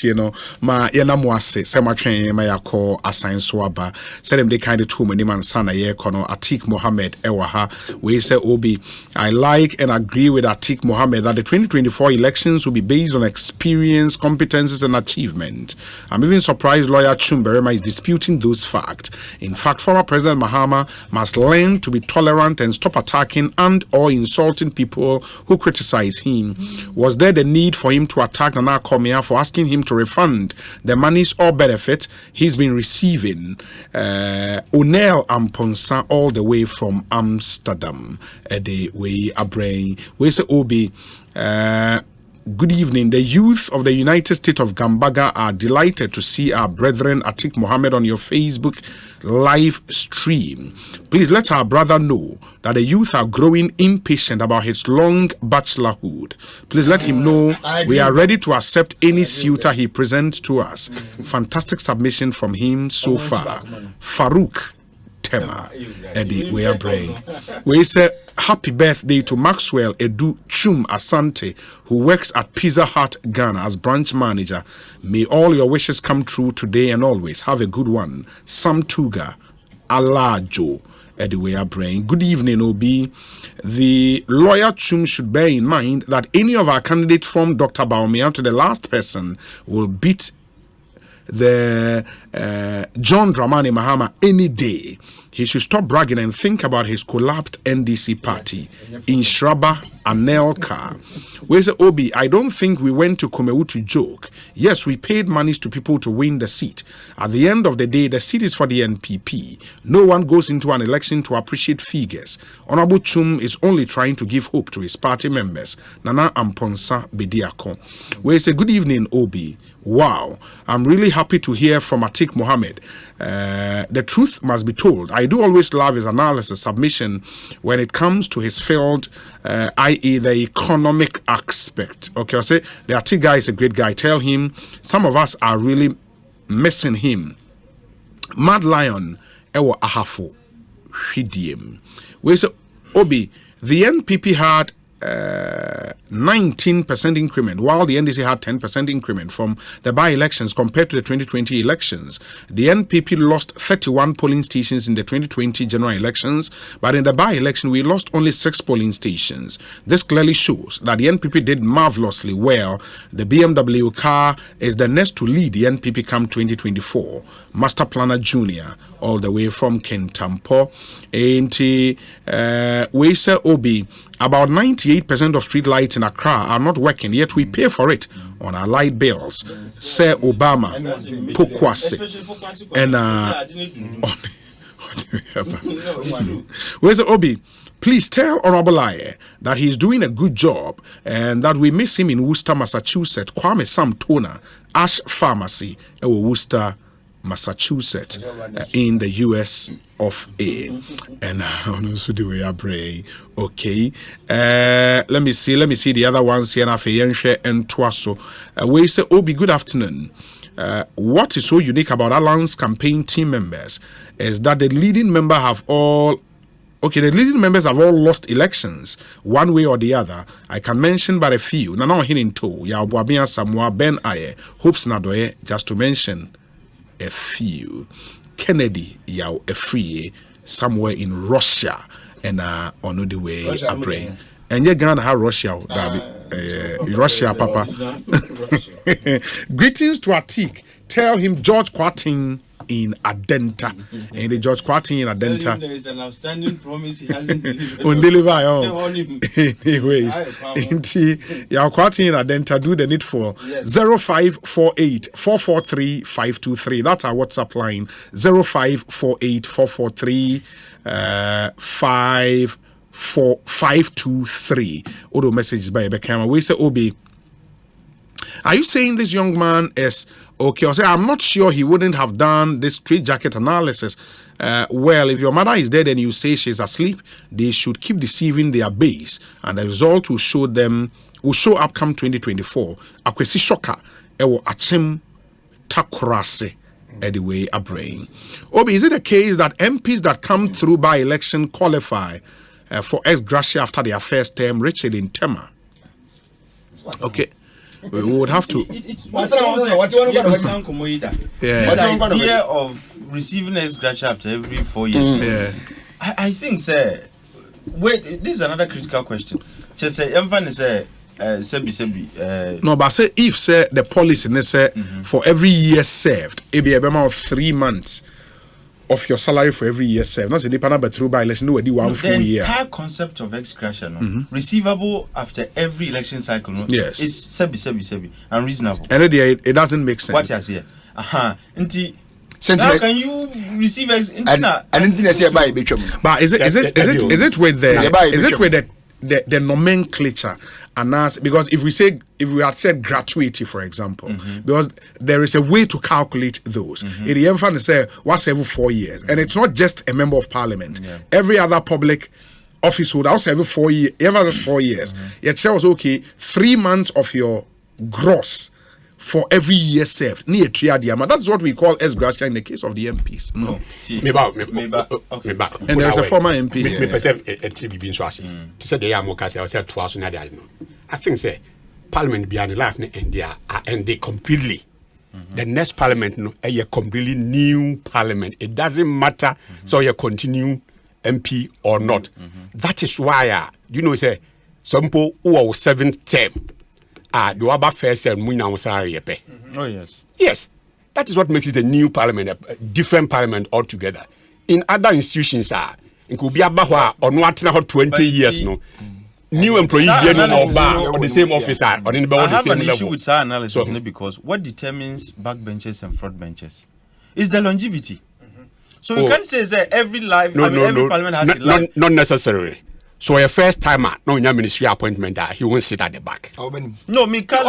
you know, ma yenamwase, sema train ma yako assign swaba, say them they kind of two many man sana ye kono Atik Mohammed ewaha. We say Obi, I like and agree with Atik Mohammed that the 2024 elections will be based on experience, competences, and achievement. I'm even surprised lawyer Chumberema is disputing those facts. In fact, former President Mahama must learn to be tolerant and stop attacking and or insulting people who criticize him. Was there the need for him to attack Nana Komia for asking him to refund the monies or benefits he's been receiving? Onel Amponsa all the way from Amsterdam. The way a brain. We say Obi. Good evening. The youth of the United States of Gambaga are delighted to see our brethren Atik Mohammed on your Facebook live stream. Please let our brother know that the youth are growing impatient about his long bachelorhood. Please let him know we are ready to accept any suitor he presents to us. Fantastic submission from him so far. Farouk Tema, Eddie, we are praying. We say happy birthday to Maxwell Edu Chum Asante, who works at Pizza Hut Ghana as branch manager. May all your wishes come true today and always. Have a good one. Sam Tuga, Alajo, Eddie, we are praying. Good evening, Obi. The lawyer Chum should bear in mind that any of our candidates from Dr. Baumia to the last person will beat the John Dramani Mahama any day. He should stop bragging and think about his collapsed NDC party in Shraba Anelka. Where's the Obi? I don't think we went to Kumewu to joke. Yes, we paid monies to people to win the seat. At the end of the day, the seat is for the NPP. No one goes into an election to appreciate figures. Honorable Chum is only trying to give hope to his party members. Nana Amponsa Bediako. Where's a good evening, Obi? Wow, I'm really happy to hear from Atik Mohammed. The truth must be told. I do always love his analysis submission when it comes to his field, i.e. the economic aspect. Okay, I'll say the Atik guy is a great guy. Tell him some of us are really missing him. Mad Lion, Ewa Ahafo, Hidiem. We say, Obi, the NPP had 19% increment, while the NDC had 10% increment from the by-elections compared to the 2020 elections. The NPP lost 31 polling stations in the 2020 general elections, but in the by-election, we lost only 6 polling stations. This clearly shows that the NPP did marvelously well. The BMW car is the next to lead the NPP come 2024. Master Planner Jr., all the way from Kentampo. We say Obi, about 98% of street lights in Accra are not working, yet we pay for it on our light bills. Sir Obama, Pokwase, and where's Obi? Please tell Honorable Aye that he's doing a good job and that we miss him in Worcester, Massachusetts. Kwame Sam Tona, Ash Pharmacy, Worcester, Massachusetts, in the US of A. And also the way I pray. Okay. Let me see the other ones here. And Twaso. We say, Obi, good afternoon. What is so unique about Alan's campaign team members is that the leading members have all lost elections one way or the other. I can mention but a few. Nana Hininto, Yabuabia Samoa, Ben Aye, Hopes Nadoye, just to mention a few. Kennedy, Yao, a free somewhere in Russia, and on the way I pray. And you're gonna have Russia, Russia, Papa. Greetings to Atik. Tell him George Kwating in Adenta. And the George Kwating in Adenta. There is an outstanding promise he hasn't delivered. Anyways, Yao Kwating in Adenta, do the need for 0548 443 523. That's our WhatsApp line. 0548 443 523. Auto messages by Bekama. We say, Obi, are you saying this young man is okay? I'll say, I'm not sure he wouldn't have done this straight jacket analysis. Well, if your mother is dead and you say she's asleep, they should keep deceiving their base, and the result will show up come 2024. Akwesi shoka ewo achim takurase anyway a brain. Obi, is it a case that MPs that come through by election qualify for ex gratia after their first term, Richard in Tema? Okay. We would have to. What the idea of receiving ex gratia after every 4 years? Yeah. I think, sir. Wait, this is another critical question. Just say, everyone say, no, but say if say the policy say for every year served, it be a amount of 3 months of your salary for every year served. Not say depend but through by election no do one full year. The entire concept of ex gratia, receivable after every election cycle, yes, is sebi unreasonable. And it doesn't make sense. What you say? How can you receive ex? But is it with the nomenclature and as because if we had said gratuity, for example, because there is a way to calculate those. It even say once every 4 years, and it's not just a member of parliament. Every other public office would also every 4 years. Every 4 years, it says okay, 3 months of your gross for every year served. That's what we call ex gratia in the case of the MPs. No. Okay. And there's a former MP. I think say Parliament behind the life and they completely. The next Parliament a completely new Parliament. It doesn't matter so you continue MP or not. That is why say some people who are 7th term. The Waba first and Muna Wasari. Oh, yes. Yes. That is what makes it a new parliament, a different parliament altogether. In other institutions, it could be about or not 20 years. New employees on the same officer or in the I have same an issue level. with our analysis because what determines backbenchers and frontbenchers is the longevity. So you can't say that every parliament has a life. Not necessarily. So a first timer, no ministry appointment, he won't sit at the back. No, me can't.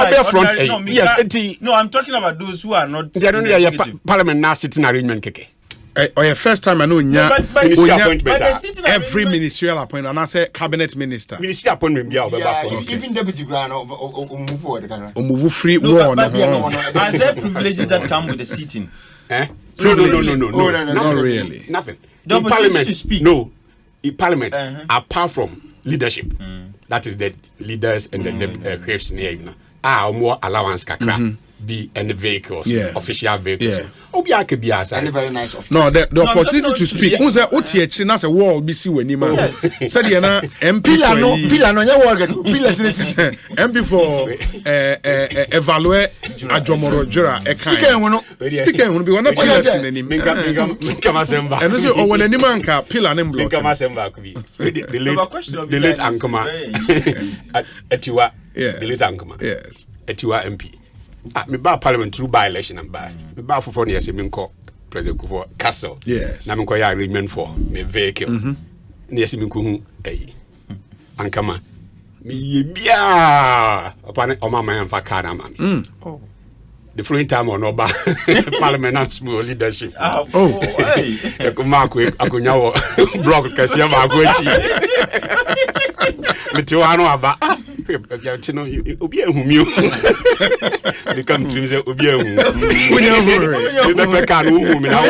No, I'm talking about those who are not. They don't have parliament now sitting arrangement keke. Or your first time I know ministry appointment. Every ministerial appointment, and I say cabinet minister. Ministry appointment, even deputy grand or move forward. Move free war. Are there privileges that come with the seating? No. Not really. Nothing. The opportunity to speak. No. In Parliament, apart from leadership, that is the leaders and the whips more allowance kakra be any vehicles, official vehicles. And very nice office. No, the opportunity to speak. Who's a OTH that's a wall BC when you man said MP MP for evaluate Ajomoro Jura speaking will be one of the and also when any man can pillar name block the late Ankoma Etiwa the late Ankoma yes Etiwa MP me ba parliament through by election and by me ba for years me nko president Kufuor castle yes na me nko ya arrangement for me vehicle na yes me nko hu Ankama me ye bia upon o mama yan fa car na mama the following time on oba parliament and small leadership hey ko ma ko akonya wo block kasi ma ko echi me ti wa no aba Tino, Obi Humio. The country is Obi Hum. You never can whom now.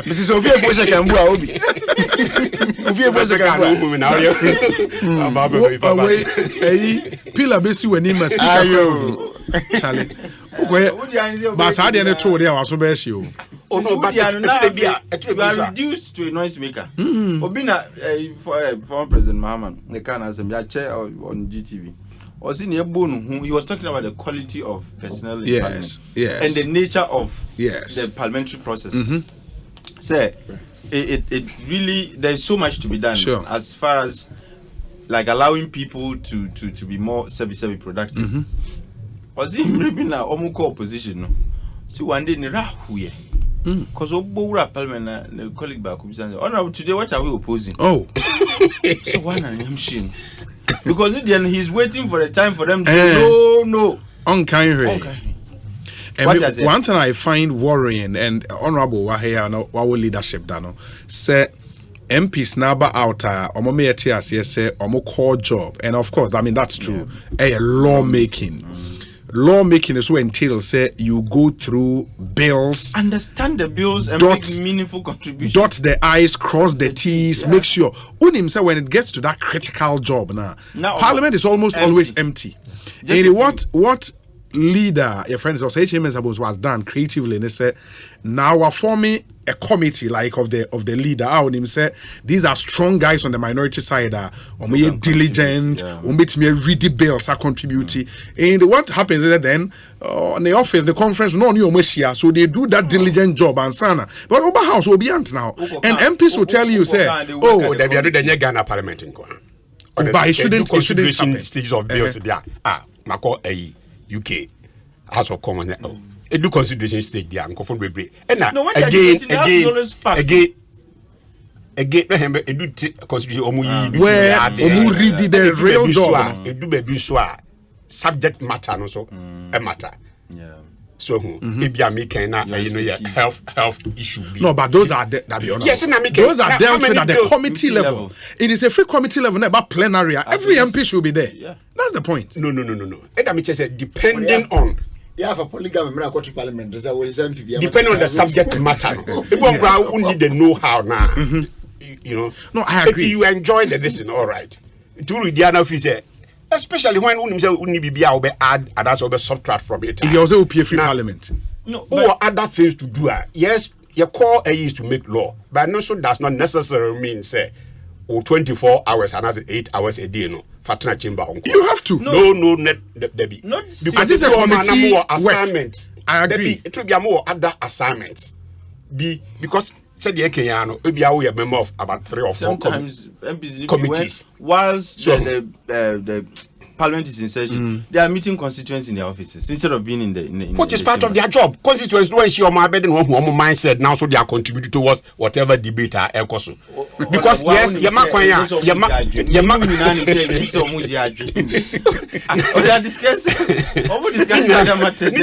Mrs. Sophia was a Cambu Obi. Obi was a Cambu now. Pillar Bessie when he must. Charlie. But I didn't told you I was so best you. Oh no, but you are reduced to a noisemaker. Obina, former President Mahama, the can as a chair on GTV. Was in Yabun, he was talking about the quality of personnel in Parliament and the nature of the parliamentary processes. Say, it really there is so much to be done as far as like allowing people to be more service productive. Was in Ribina Omuko opposition no. See one day ni rahuye. Because Obura Parliament and colleague back oh today what are we opposing? Oh. So why not machine? Because then he's waiting for the time for them to no. Unkind. And one thing I find worrying and honorable Wahaya no our leadership dano say MPs naba out omo me say omo core job and of course I mean that's true. A lawmaking. lawmaking is what entails say you go through bills, understand the bills and Dot- make meaningful contributions. dot the I's, cross the T's, yeah. make sure. Unim say when it gets to that critical job now, Parliament is almost always empty. And what leader, your friends or HMS was done creatively, and they said, now we're forming a committee like of the leader. I would say these are strong guys on the minority side. We diligent, me read the bills are contributing. And what happens is that then on the office, the conference, no new Messia, so they do that diligent job and sana. But Oba House will be ant now, and MPs will tell you say, oh, they are doing the Ghana Parliament in Ghana. But it shouldn't happen. Stages of bills there. Mako a UK House of Commons. It do consideration stage there. And again, it do consideration. Where read the real job. It do be subject matter no so a matter. Yeah. So maybe I make health issue. No, but those are yes, those are dealt with at the committee level. It is a free committee level, not about plenary. Every MP should be there. Yeah. That's the point. No. And I mean, just depending on. You have a polygamy member to parliament. Depending on the subject matter. People who need the know-how now. You know. No, I agree. You enjoy the listen, all right. To read the officer, especially when you be add and that's also subtract from it. If you also pay free parliament. No, or other things to do. Yes, your core is to make law, but no, so does not necessarily mean say 24 hours and that's 8 hours a day. No, Fatina chamber. You have to. No, Debbie. Not because it's a committee more assignment. I agree. Debbie, it will be more other assignments. Because said the Kenyano, maybe I will a member of about 3 or 4 sometimes MPs committees. Whilst the Parliament is in session, they are meeting constituents in their offices instead of being in the which is part of their job. Constituents don't ensure my bed and one mindset now, so they are contributing towards whatever debate are Ekosu. Because yes, they are discussing other matters.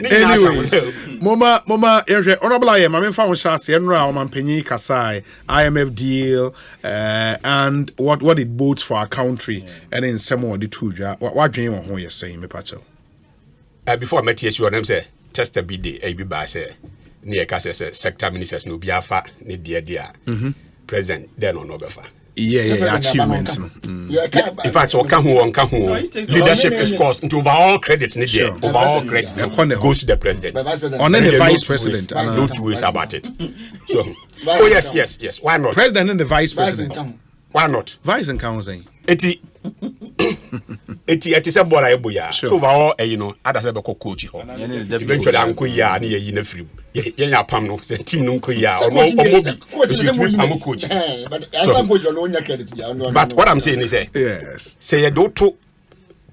Anyways, Mama, honorable I am. I'm in found Shasi Enra, Mampenyi Kasai, IMF deal, and what it bodes for our country, and in some of the two. What do you want to say, me Pacho? Before I met you, them say test a bid day, a be by say near Cass's sector ministers no biafa, ni dear, president, then on Obefa. Yeah, achievement. In fact, so leadership is cost into overall credit. Overall credit goes to the president. On the vice president. No 2 ways about it. So, oh yes. Why not? President and the vice president. Why not? Vice and council. It is a boy. So overall, others have a coach. Eventually, I'm going to be in a free. Yeah, Pam, no, team no coach. But what I'm saying is, yes, say you don't to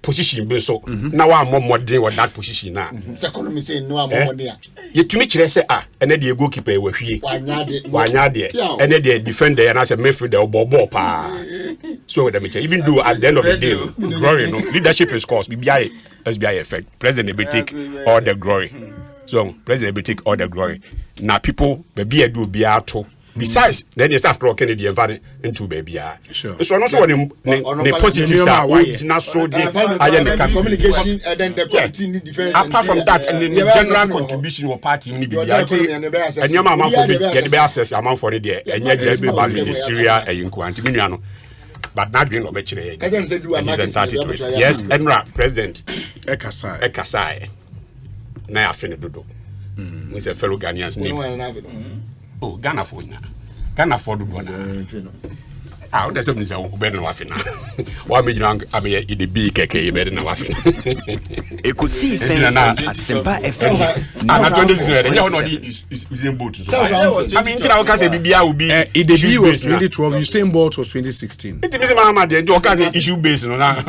position, so now I'm more doing what that position now. Economy say no, I'm more there. You to me, say, and then the goalkeeper were here. Why not? And then the defender and I said, Mayfield, the bobo pa. So, even though at the end of the day, glory, leadership is cost, SBI effect. President will take all the glory. So, President will take all the glory. Now, people, maybe I do be out to. Besides, then yes, after all, Kennedy environment into baby. Sure. So, not so the positive side, not so the communication and then the committee defense. Apart from that, and the general contribution of party, and your mama for get the access amount for the day, and yet there's be value in Syria and in Quantiminiano. But not being obituary. Yes, Enra, President Ekosisen. Now I finished Dodo. He's a fellow Ghanaian's name. Oh, Ghana for you. Ghana for the one. Ah, there's something better than Waffin. Why made you I mean, it be KK better than Waffin. Ekosiisen Asempa FM. I'm not using boat. I mean, I can say BBI will be EDB was 2012, Usain Bolt was 2016. It is Mama, then you can say issue based on that.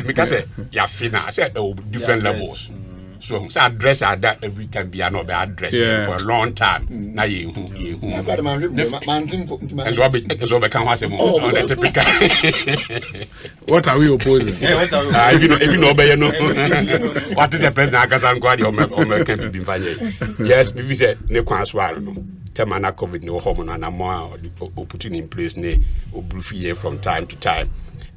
Because you're fina, I said different levels. So address that every time be not be addressing for a long time. Now you as well become on the typical. What are we opposing? If you know what is the president Akasan Kwadi or can be invited. Yes, if we said no. temana COVID no home and more putting in place ne obrufie from time to time.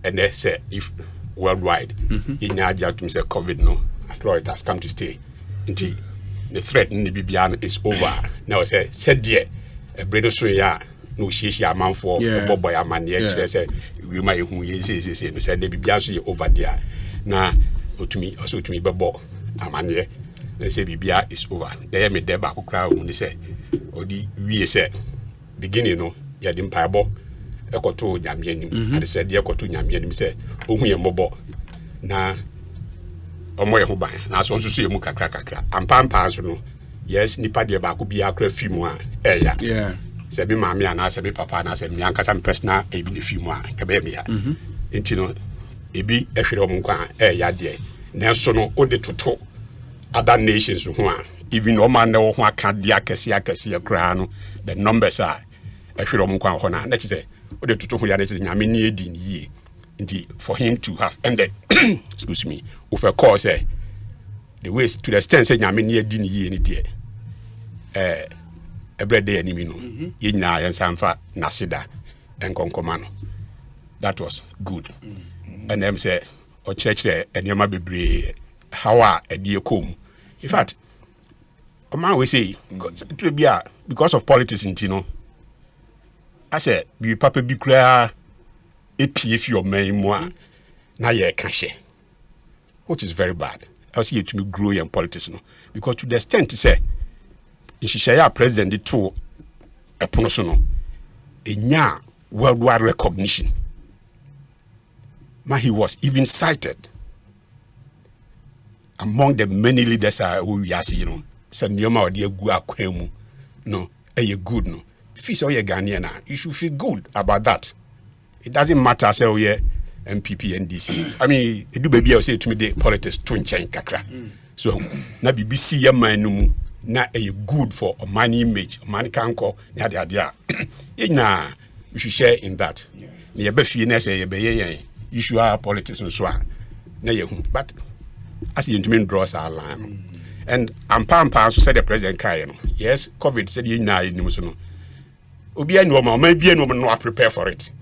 And they say if worldwide in Nigeria to say COVID no after all it has come to stay. Until the threat in the BBN is over. Now say said dear a brother so ya no she a man for boy a man yet say we might who say said the BBN so over there. Now to me also to me babo a man ye they say BBN is over. They me there back crowd when they say or the we say beginning no ya dim paibo ekoto nyame anim ade said dey ekoto nyame anim say ohu ye mobo na omo ye ho ban na so nso so ye mu kakra ampampa so no yes nipa de ba ko bia akra film a eya se bi maami ana se bi papa na se mi ankasa me personal e bi de film a ke be me ya enti no e bi ehwere omo nkwa eya de na so no o de toto other nations ho a even o man na ho aka de akese kra no the numbers are ehwere omo nkwa ho na na chi se o de toto ho ya na chi nyame ni edi ni yie. For him to have ended, excuse me, with a cause, the ways to the extent say nyame near din ye ni die. Every day enemy no. Yina and Sanfa Nasida and Conkomano. That was good. And them say, or church there, and yama be how are a dear comb. In fact, a man will say, it will be because of politics in Tino. I said, be papa be clear. If your main moi na ye cache, which is very bad. I see it to me grow in politics no, because to the extent to say, if she say president the two a personal, a nya worldwide recognition. Man, he was even cited among the many leaders who we are seeing. Said Nyoma or dear Gua Kwemu, no, you good no. If you say Ghanaian, you should feel good about that. It doesn't matter, say, oh, yeah, MPP and DC. I mean, it do baby, I say to me, the politics to change kakra. So, na BBC, ya man, na a good for a money image, money can call, ya. Nah, we should share in that. Yeah, be fairness, you should have politics and so on. But as the gentleman draws our line, and Pampa so said the president, yes, COVID said, you know, Obi no man, maybe no man not prepare for it.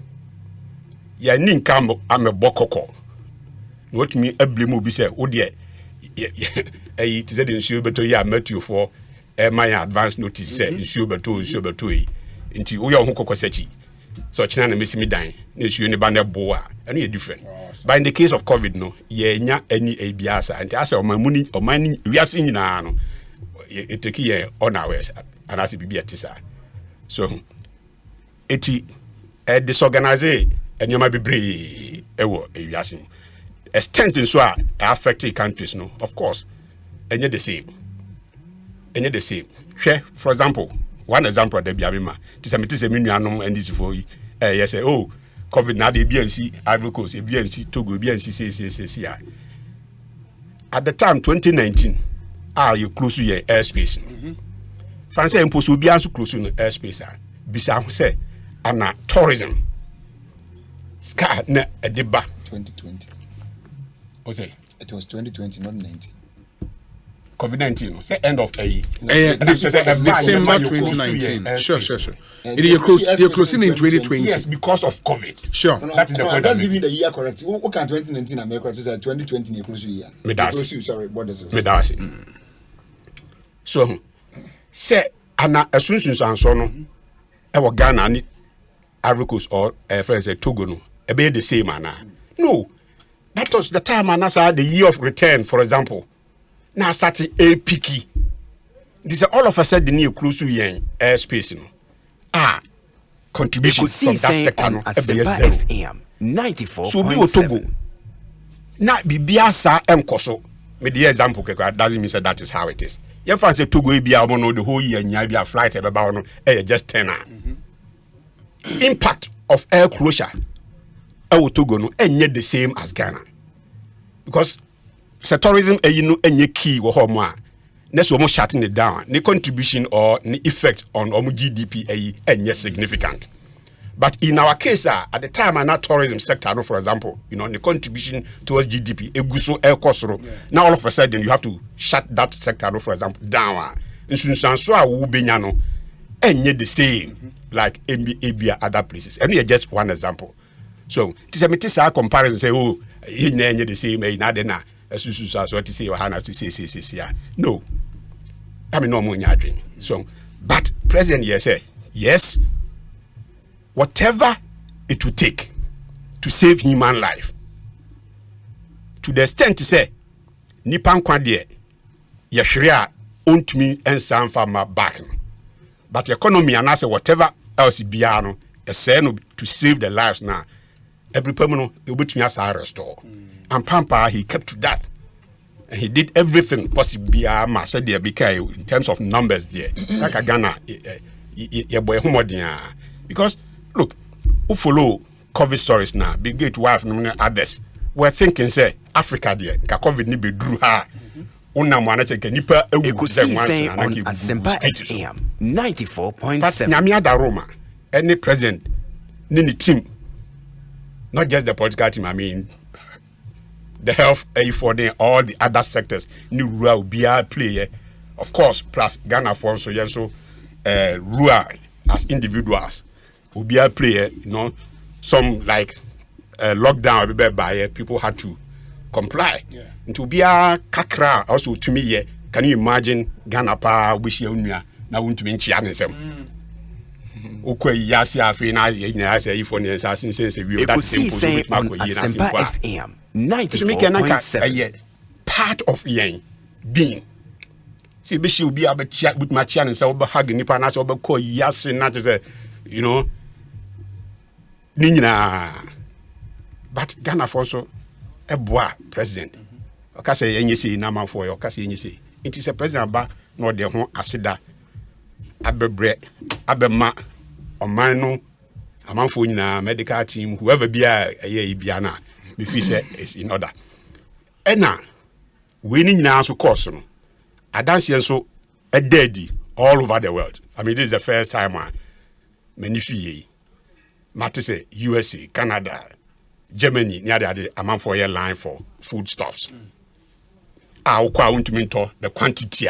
Ya nin kambo am a bokoko. What me a blame be say, oh dear, it is in Subeto ya met you for my advance notice say in Subeto into Uya Hoko Sechi. So China miss me dying, is you in a banner boa, and you're different. But in the case of COVID, no, ye nya any ABS, and as my money or mining, we are seeing now, it take ye on ours, and as it be a tisa. So, eti disorganized. And you might be brave, extent in so affected countries, no, of course, and yet the same. For example, one example of the Biabima, this a minion and this for yes, oh, COVID now the BNC, Ivory Coast, BNC, Togo, BNC, at the time 2019, you close to your airspace. France impose will be also close to the airspace. Bisa say, and tourism. Scar na a deba 2020. What's it? It was 2020, not 19. COVID-19. Say end of a December 2019. Sure. You're closing in 2020. Yes, because of COVID. Sure. That is the point. That's giving the year correct. What can 2019 America say 2020 you close year? Sorry, what does it? Medasi. So say ana asunsun so no e wo Ghana ni Ivory Coast or friends Togo no be the same ana. No, that was the time and the year of return, for example. Now starting a picky. This is all of a sudden you close to your airspace, you know. Contribution from that sector no FM 94.7. So be Togo. Na bibiasa enkoso. Me the example doesn't mean that is how it is. You fancy Togo e bia no the whole year nya bia flight e be ba no just 10 impact of air closure Togo no enye the same as Ghana, because tourism enye key wo ho mo a na so mo shutting it down, the contribution or the effect on GDP enye significant. But in our case at the time and tourism sector no, for example, the contribution towards GDP eguso air cost now all of a sudden you have to shut that sector no, for example, down. In so a wo benya no ain't the same like ABA other places. And just one example. So it is a comparison say, oh, he ain't the same, na as you so to say, Hana to say, no. I mean, no more drink. So, but President say, yes, whatever it will take to save human life, to the extent to say, Nipan Kwadie, Yashria, owned me and some farmer back. But the economy and I say whatever else it be a saying to save the lives now. Every permanent it would me as a restore. And Pampa he kept to that. And he did everything possible said there because in terms of numbers there. Like a Ghana because look, who follow COVID stories now, Big Gate wife and others. We're thinking say Africa there, COVID ni be drew her. Ekosiisen on Asempa FM 94.7. But Nyamia da Roma, any president, any team, not just the political team, I mean the health, for all the other sectors, new rural BR player, of course, plus Ghana for so rural as individuals, BR player, some like lockdown by people had to comply. Yeah. To be a kakra also to me, can you imagine Ghana pa wish you na won't mean chianism? Yasi afina say for the assassin says we that same FM 94.7 part of yen being. See be she will be able to chat with my channel and say over hug nipa na say over call yasi not to say Nina. But Ghana for also a boy president. Okase yenyesi na man for you okase yenyesi it is a president ba no de ho aseda abebre abema oman no amanfo nyina medical team whoever bia eye bia na me feel say is in order ena we ni nyina so course no adanse so a daddy all over the world. I mean, this is the first time many fee matter say USA, Canada, Germany near the amount for your line for foodstuffs. I want to mentor the quantity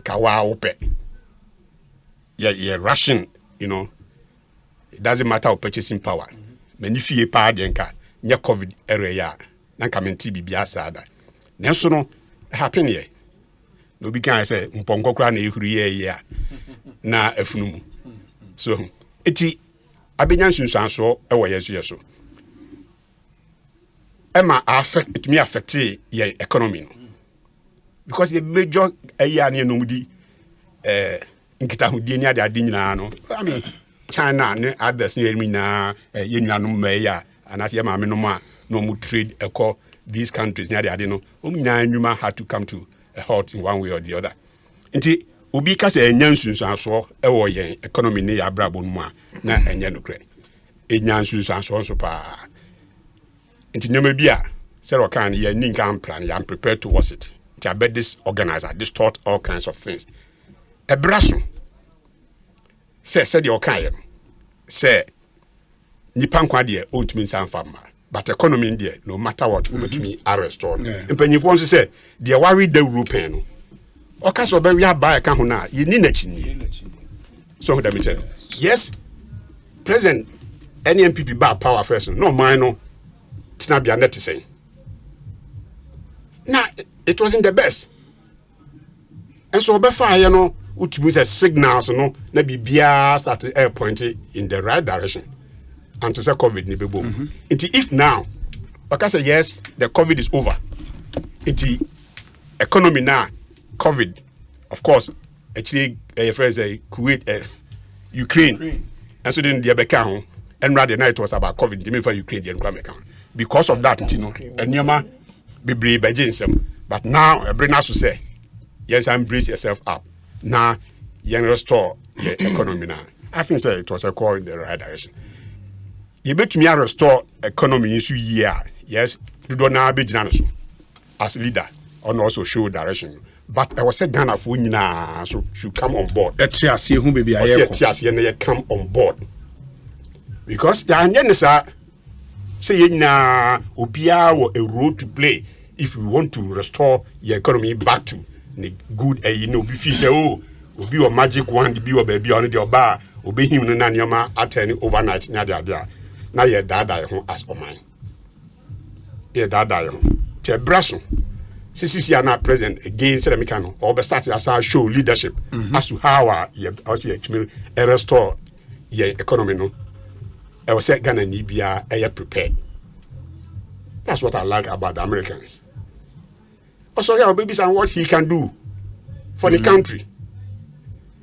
kawa ope. Yeah, ration, it doesn't matter of purchasing power. Many fee pa denka nya COVID area nanka menti bibia sada. Nenso no happen here. No be can say mponko kra na ehuru ye na afunumu. So eti abenya nsunsuanso e wo yeso. Ema it me affect your economy no. Because the major area na no mudi nkita hudie ni ade nyina no. I mean China and others near me na yenuanom meya and ye maame no ma no mu trade eco these countries near the ade no. Nyuma had to come to a halt in one way or the other. Nti obi ka se enya nsunsuanso e wo yen economy ne ya brabo no a na enya no kre. Enya nsunsuanso so pa. Nti nyoma bia say ro kan ye ninka plan ya prepared towards it. Nti I bet this organizer this thought all kinds of things. Ebraso say the okay say nipa nkwa de ontumi nsan fama but economy there no matter what obetumi arrest on empanyifo nso say the worry the European no okaso be we buy ka ho na ye ni na chini so that me tell yes president any MPP ba power first no mine no tina bia net say na it wasn't the best and so be fire no utumi say signals no na bibia start pointing in the right direction and to say COVID ni bebo. If now because say yes the COVID is over it economy now COVID of course actually your friends say Kuwait Ukraine and so then the beka ho and rather night was about COVID the for Ukraine the America because of that enyama bebre bejinsem but now bring us to say yes embrace yourself up now you restore the economy now. I think say it was a call in the right direction. You bet me restore economy in year. Yes, you don't now be so as leader and also show direction. But I was said Ghana for so should come on board. Let's see who baby I come on board. Because say na obia a role to play if we want to restore the economy back to the good be feel say obi o magic wand bi o baby on the oba obi him no na nyoma atani overnight nya dia na ye dada ho as oman ye dada ho te braso sisi na president again say make no or be start as a show leadership as to how ye say restore ye economy no I was say Ghana ni bia prepared. That's what I like about the Americans. Also, yeah, babies and what he can do for the country.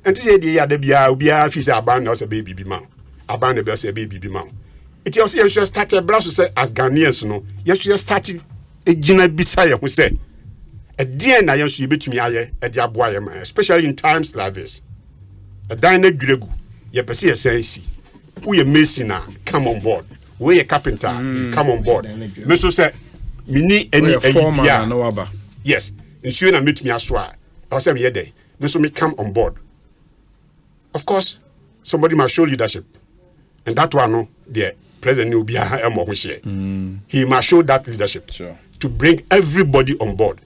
And to say the other bia fi say abandon us a baby be man. Abandon us a baby be man. It also you should start a browse say as Ghanaians no. You should start a gina bisaya who say a dear na you should betumi aye e dia boa man, especially in times like this. A dine gregu ye pese say see. Who you mason come on board. We a carpenter come on board. Me so say me ni any foreman no aba. Yes. Ensure na meet me aswa. I say me here there. Me so me come on board. Of course, somebody must show leadership. And that one no the president will be a share. He must show that leadership to bring everybody on board.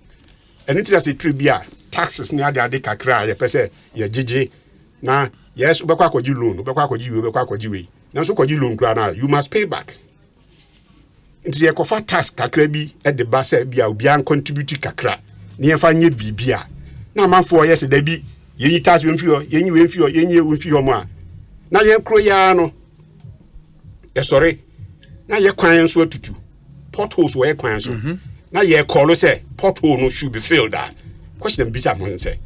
And it is a tribia taxes near the kakra ye pese ye JJ na yes, ubekwa kwaji loan, ubekwa kwaji we. Na so kwaji loan kra na you must pay back. Nti ye kofa tax kakra bi e de ba se bia obi an contribute kakra. Na ye fa nye bibia. Na manfo yes da bi ye tax we mfio, ye nyi we mfio, ye nyi we mfio mo a. Na ye kro ya no. E sorry. Na ye kwan so atutu. Potholes we kwan so. Na ye call say pothole no should be filled that. Question bisa mo say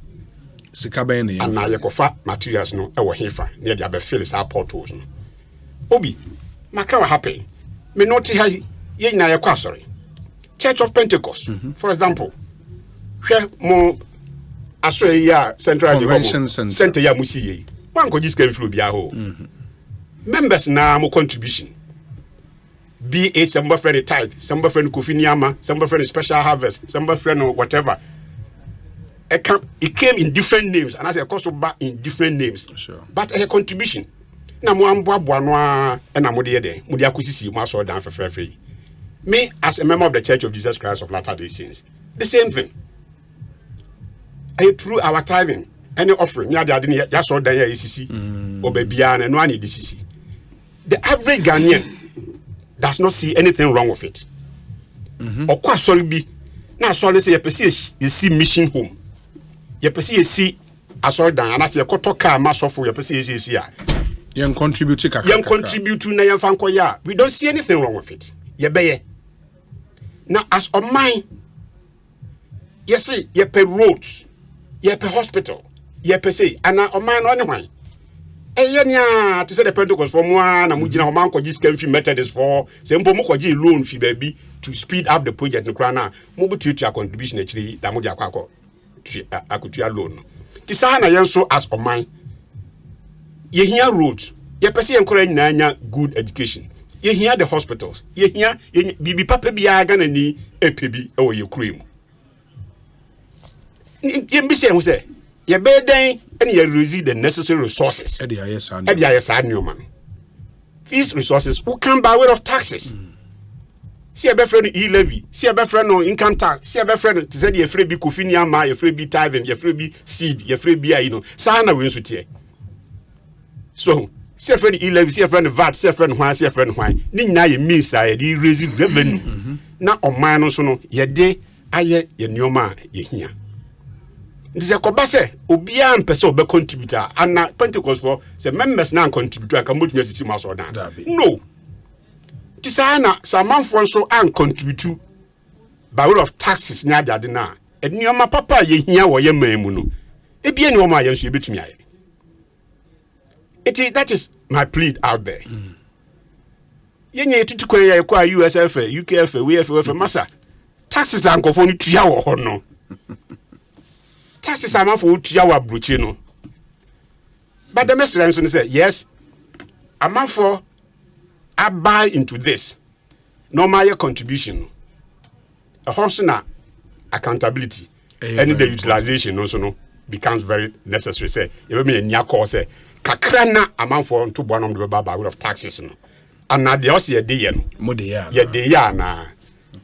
Sikabene and now you kofa materials no e wo hefa na dia be fill sa portals no obi maka wa happen me not ha ye na ye kwa sorry Church of Pentecost for example hwe mo Australia Central Convention Center ya musiye wan ko jiska mflu bia ho members na mo contribution be it some friend tithe some friend Kofi Niama some friend special harvest some friend whatever. It came in different names, and as a cost of back in different names. Sure. But a contribution. Na mo ambo aboa and amode de mudia kusisi mo so dan fefefe. Me as a member of the Church of Jesus Christ of Latter-day Saints, the same thing. Through our tithing, any offering, ya de ya so dan ya ECC or bebia na no ani DCC. The average Ghanaian does not see anything wrong with it. Or kwa sorry be na sorry say you see mission home. You pesi see asor dan anase ye koto car masofo you pesi see a yen contribute na yen fanko ya we don't see anything wrong with it ye beye na as on mine you see ye pe roads ye pe hospital ye pe say ana on mine no hwan eye nia to say the Pentecost for mo na mo gina ho man ko giska fi Methodist for say mpo mo ko gi loan fi baby to speed up the project no kra na mo butu to contribution actually da mo di akwa akutua loan ti sa na yen so as oman ye hia roads ye pese yen kora nyina nya good education ye hia the hospitals ye hia bibi papa bia Ghana ni epebi e wo ye kurem ye mbise hu se ye be den and ye release the necessary resources e dia yes man these resources who come by way of taxes. See a friend e-levy, see a friend no income tax, see a friend to say your free be Kofi Niama, your free be tithing, your free be seed, your free be sana wins with you. So, see a friend e-levy, see a friend VAT, see a friend why, see a friend why. Ni na ye means I di raising revenue. Na o man so no ye de aye ye nyoma ye hia. This is a kobase obia mpese obe contributor and na Pentecost for say members na contributor can move me see my so down. No. Tisana samanfo so an contribute by way of taxes nya ade na enuoma papa ye hia wo ye mamu no e bia ne o ma ye so e betumi aye that is my plea out there. Ye nya etutu kwan ye kwa USF UKF WF masa taxes an kofo no tua wo ho no taxes amanfo tua wa brochi no but the message so say yes amanfo I buy into this. Normal contribution. A horse accountability. And the utilization also no becomes very necessary. Say, you me a call say, kakrana amount for to one of the baba of taxes. No. And now they also a day na.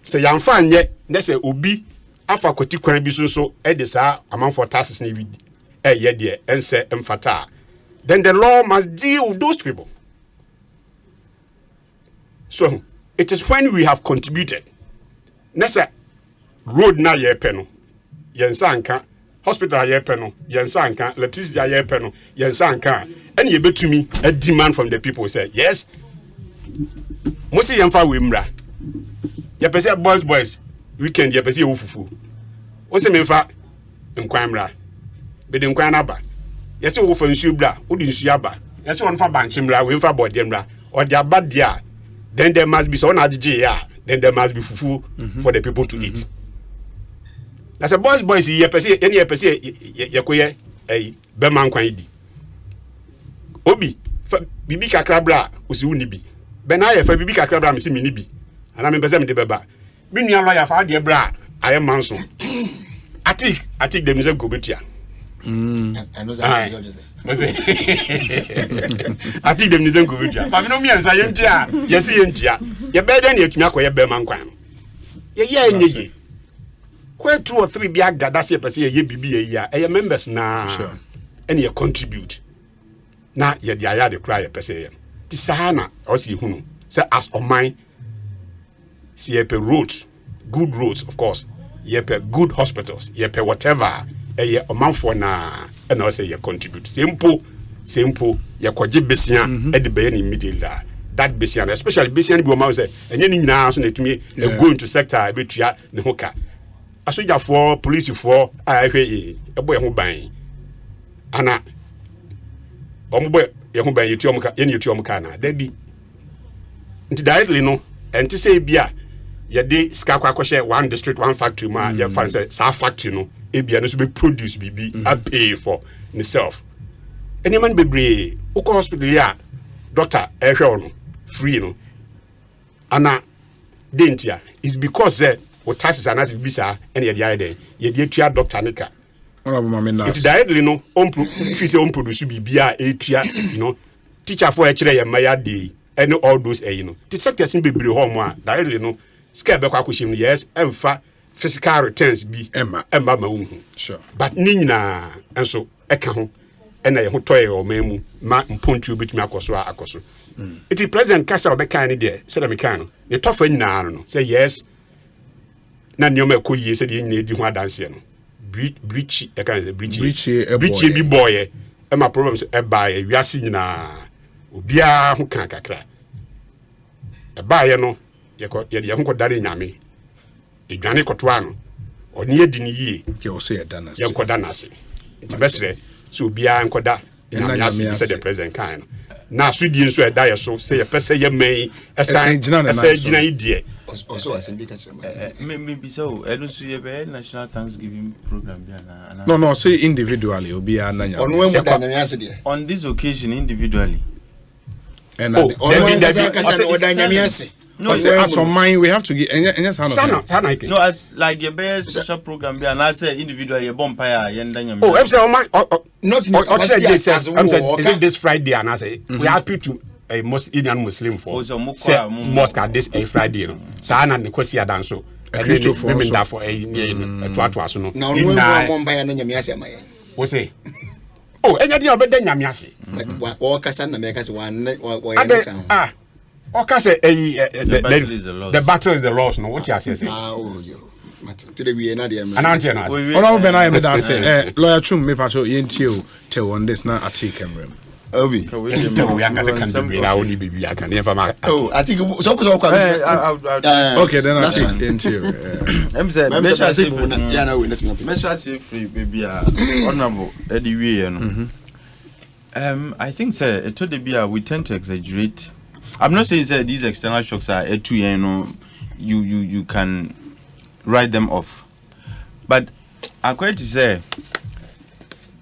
Say, young fan yet, they say, Ubi, Alpha Coticon so edisa amount for taxes. yedie ense emfata, then the law must deal with those people. So it is when we have contributed. Nessa road na ye peno, yensanka hospital ye peno, yensanka electricity ye peno, yensanka, and ye betumi a demand from the people say yes. Mosi yemfa wemra. Ye pese boys weekend ye pese ufufu. Ose memfa nkwamra. Be de nkwan aba. Ye se wo fa nsu bra, wo de nsu aba. Ye se won fa banchimra, we fa bodemra. Or the bad dia. Then there must be so then there must be fufu for the people to eat. That's a boys ye pese ye koye beman kwan di. Obi bibi kakra bra osi woni bi. Bena ye fa bibi kakra bra me se mini bi. Ana me pese me de beba. Me nua lawyer fa de bra aye manso. Atik dem se go betia. I know that. I think them nizem go betia. But no me ansa yentia. Yesi yentia. Ye be den yetumi akoye be man kwan. Ye enye. Kwe 2 or 3 bia gada se pese ye bibi ye ya. E members na. Sure. And ye contribute. Na ye dia ya de cry pese ye. Ti sahana o si hunu. Say as on mine. See ye pe roads, good roads of course. Ye pe good hospitals. Ye pe whatever. Ye omanfo na and also ye contribute. Simple ye kwaje besia e de be immediately that besia especially besia bi o ma say enye ni nyina so na tumi go into sector betua ne hoka asoja for police for ahwe e bo ye ho ban ana ombo ye ho ban yetu omka ye ne yetu omka na da bi nti directly no enti say bia ye de ska kwa kwhye one district one factory ma ye fan say sa factory no ebia no so be produce bibi I pay for myself. Any man be uko hospital ya doctor ehwe no free no. Ana dentia is because o taxes anas bibisa and ye dey ye dey tua doctor nika. It directly no if say produce bibia etua you know teacher for e kire ye maya dey and all those you know. The sectors in bebre ho mo a directly no scale be kwa kwhim yes emfa physical returns be emma ma sure but ni nyina enso eka ho ena ye ho toye o memu ma mpontu betumi akoso it is president kasa obeka ni de say me kan no ne tofa nyina no say yes na nyoma ekoyie say de nyina edi ho adanse no breach e kan say breach bi boy e ma problems e ba ye wiase nyina obia ho kan kakra e ba ye no ye ho ko dare nyame edwane kotoa no oni edi ni yie ke o se edana se yenkoda na se nti besre so bia enkoda na se the president kan no na so di nso eda ye so se ye pese ye man esa gina idie also asembi ka chere me be so eno so ye be national thanksgiving program bia na no say individually obi ananya on this occasion individually and no, as on mine we have to get no as like your best special program be and I say individual your bonfire yendanya I'm saying not I'm saying is it this Friday and I say we happy to a Indian Muslim for mosque at this a Friday no sana ne kwasi adan so women that for a to so no now no bonfire na nyame ase amaye we say enya dia obeda nyame ase o kasa na me kasa wa okay, say the battle is the loss. No, what you say? Today we na dem. Anantie na. Ono be na me da say lawyer Chum me pacho yentio tell on this na article mrem. Obi. We can be na only baby I can never ma. Oh, I think so okay, then I think yentio. Em say me sha say ya na we let me. Me sha say free baby honorable Eddie we no. I think say it to the be we tend to exaggerate. I'm not saying that these external shocks are too, you know, you can write them off. But I'm going to say,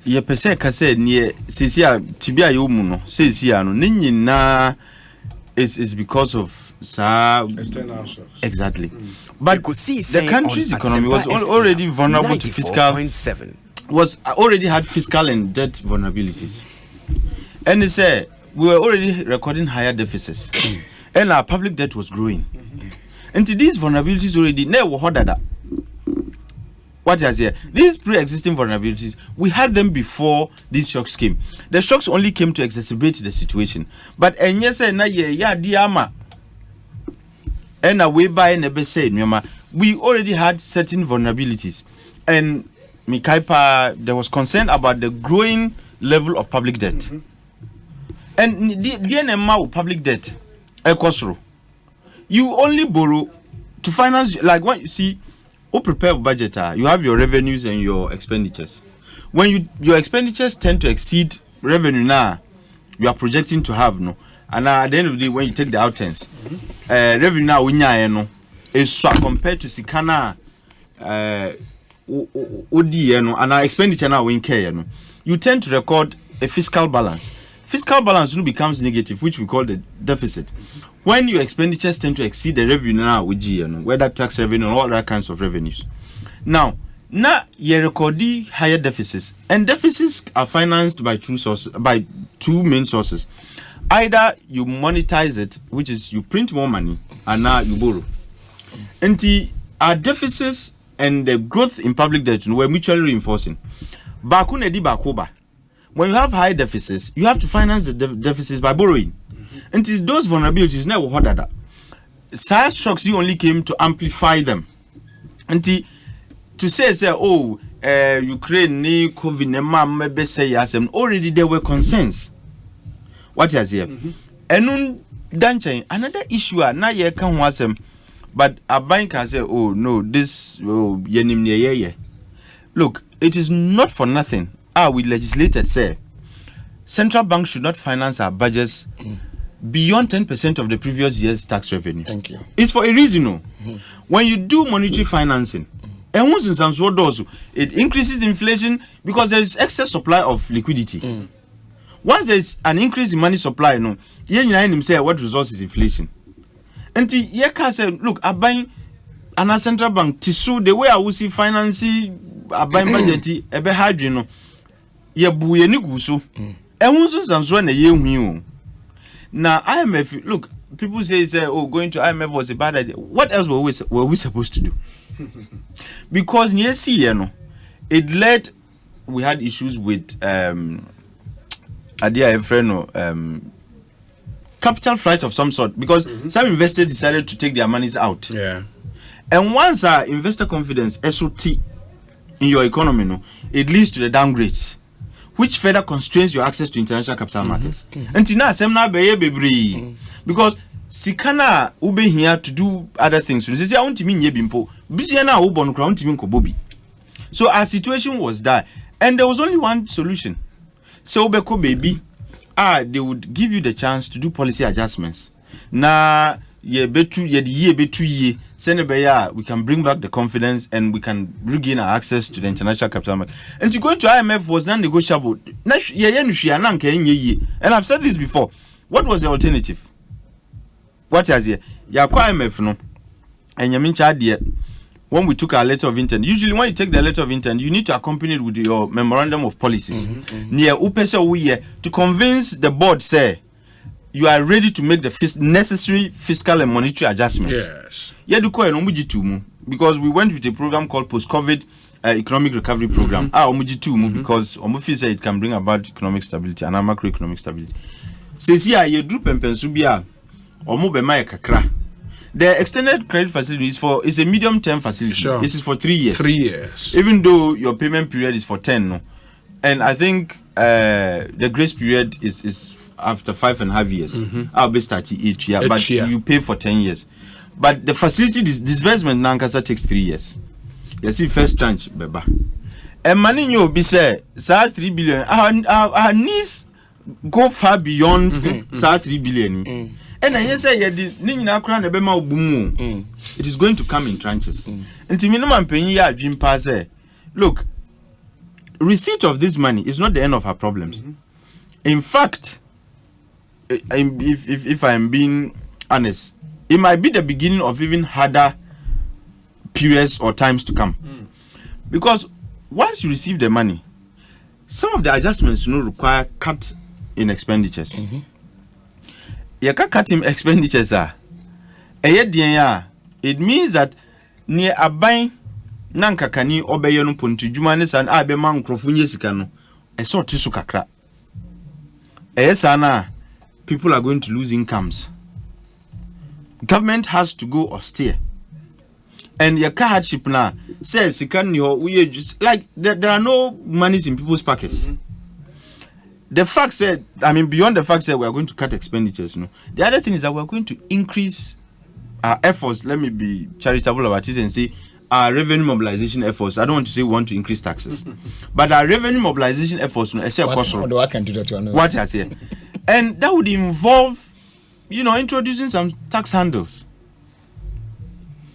ye pese kase near Sisia Tibia Yomuno, says Siano, Nini na is because of external shocks. Exactly. But the country's economy was already vulnerable to fiscal, was already had fiscal and debt vulnerabilities. And they say, we were already recording higher deficits and our public debt was growing. And to these vulnerabilities already never What is here? These pre-existing vulnerabilities, we had them before these shocks came. The shocks only came to exacerbate the situation. But diama. And a way by never say, we already had certain vulnerabilities. And Mikaipa, there was concern about the growing level of public debt. Mm-hmm. And the NMA of public debt, Ekosro, you only borrow to finance, like when you see, who prepare a budget, you have your revenues and your expenditures. When your expenditures tend to exceed revenue now, you are projecting to have, no. And at the end of the day, when you take the outturns, revenue now, is so compared to Sikana, and our expenditure now in care, you tend to record a fiscal balance. Fiscal balance becomes negative, which we call the deficit. When your expenditures tend to exceed the revenue now with whether tax revenue or all other kinds of revenues. Now you record higher deficits, and deficits are financed by two main sources. Either you monetize it, which is you print more money, and now you borrow. And our deficits and the growth in public debt were mutually reinforcing. When you have high deficits, you have to finance the deficits by borrowing. And those vulnerabilities never heard that. SARS shocks you only came to amplify them. And to say Ukraine, COVID, already there were concerns. What is here? And another issue now you can was but a bank can say, oh no, this look, it is not for nothing. We legislated say central bank should not finance our budgets beyond 10% of the previous year's tax revenue. Thank you. It's for a reason. When you do monetary financing, it increases inflation because there is excess supply of liquidity. Once there is an increase in money supply, say what results is inflation. And you can say, look, I buy an central bank tissue the way I will see financing, I buy budget, a be hard, ye buye ni guso. Ehunso sanso na ye hu. Now IMF, look, people say going to IMF was a bad idea. What else were we supposed to do? Because near see, it led, we had issues with capital flight of some sort, because some investors decided to take their monies out. Yeah. And once investor confidence SOT in your economy, it leads to the downgrades, which further constrains your access to international capital markets. Until now, because Sikana ube here to do other things. So our situation was that, and there was only one solution. So baby, they would give you the chance to do policy adjustments. Now, we can bring back the confidence and we can regain our access to the international capital market. And to go to IMF was non-negotiable. And I've said this before. What was the alternative? What is here? IMF no. And when we took our letter of intent, usually when you take the letter of intent, you need to accompany it with your memorandum of policies. Near to convince the board, say, you are ready to make the necessary fiscal and monetary adjustments. Yes. Because we went with a program called Post-COVID Economic Recovery Program. Because it can bring about economic stability and macroeconomic stability. Says here, you group and pensubia or mobile kakra. The extended credit facility is a medium-term facility. Sure. This is for 3 years. 3 years. Even though your payment period is for 10, no? And I think the grace period is after 5.5 years. I'll be starting each year, but you pay for 10 years. But the facility disbursement Nankasa takes 3 years. You see, first tranche, beba. And money you be say, 3 billion. Our needs go far beyond 3 billion. And I say, it is going to come in tranches. And to minimum penny, dream pass. Look, receipt of this money is not the end of our problems. In fact, if I'm being honest, it might be the beginning of even harder periods or times to come. Because once you receive the money, some of the adjustments require cut in expenditures. You can cut in expenditures. It means that near a buying nanka kani obeye no pontu dwuma ne san a be man krofo nye sika no e so tisu kakra na people are going to lose incomes. Government has to go austere. And your car hardship now says you can we just like there are no monies in people's pockets. Mm-hmm. The fact said, I mean, beyond the fact that we are going to cut expenditures, the other thing is that we are going to increase our efforts. Let me be charitable about it and say our revenue mobilization efforts. I don't want to say we want to increase taxes, but our revenue mobilization efforts, what I say, and that would involve, introducing some tax handles.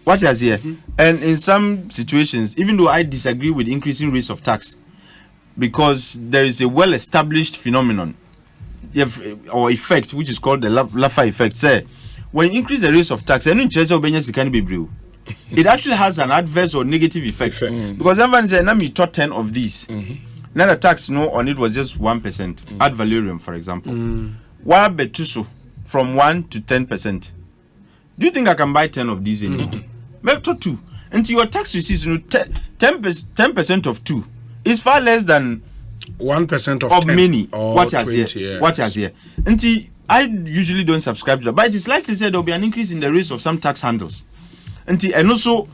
What I say, and in some situations, even though I disagree with increasing rates of tax, because there is a well-established phenomenon or effect which is called the Laffer effect. Say, when you increase the rates of tax, it actually has an adverse or negative effect. Because everyone said, "Let me top 10 of these." Now the tax on it was just 1%. Ad valorem, for example. Why betuso from 1 to 10%? Do you think I can buy 10 of these anymore? Maybe 2. Until your tax receipts, 10% of 2 is far less than 1% of 10 many. What has here? What has here? Until I usually don't subscribe to that, but it is likely said there will be an increase in the rates of some tax handles. Until and also